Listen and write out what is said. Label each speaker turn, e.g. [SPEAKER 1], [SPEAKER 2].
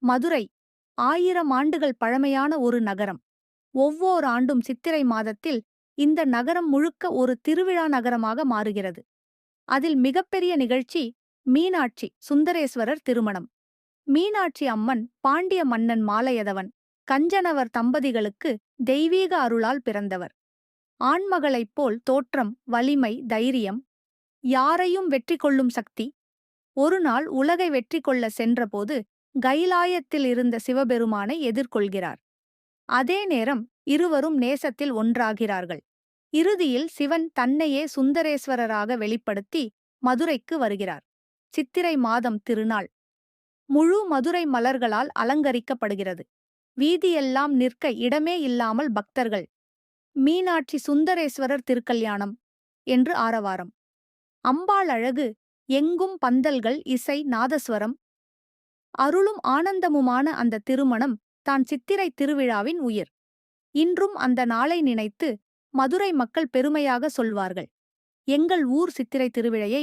[SPEAKER 1] மதுரை 1000 ஆண்டுகள் பழமையான ஒரு நகரம். ஒவ்வோர் ஆண்டும் சித்திரை மாதத்தில் இந்த நகரம் முழுக்க ஒரு திருவிழா நகரமாக மாறுகிறது. அதில் மிகப்பெரிய நிகழ்ச்சி மீனாட்சி சுந்தரேஸ்வரர் திருமணம். மீனாட்சி அம்மன் பாண்டிய மன்னன் மாலையதவன் கஞ்சனவர் தம்பதிகளுக்கு தெய்வீக அருளால் பிறந்தவர். ஆண்மகளைப் போல் தோற்றம், வலிமை, தைரியம், யாரையும் வெற்றி கொள்ளும் சக்தி. ஒருநாள் உலகை வெற்றி கொள்ள சென்றபோது கைலாயத்தில் இருந்த சிவபெருமானை எதிர்கொள்கிறார். அதே நேரம் இருவரும் நேசத்தில் ஒன்றாகிறார்கள். இறுதியில் சிவன் தன்னையே சுந்தரேஸ்வரராக வெளிப்படுத்தி மதுரைக்கு வருகிறார். சித்திரை மாதம் திருநாள். முழு மதுரை மலர்களால் அலங்கரிக்கப்படுகிறது. வீதியெல்லாம் நிற்க இடமே இல்லாமல் பக்தர்கள். மீனாட்சி சுந்தரேஸ்வரர் திருக்கல்யாணம் என்று ஆரவாரம். அம்பாள் அழகு, எங்கும் பந்தல்கள், இசை, நாதஸ்வரம். அருளும் ஆனந்தமுமான அந்த திருமணம் தான் சித்திரை திருவிழாவின் உயிர். இன்றும் அந்த நாளை நினைத்து மதுரை மக்கள் பெருமையாக சொல்வார்கள், எங்கள் ஊர் சித்திரை திருவிழையை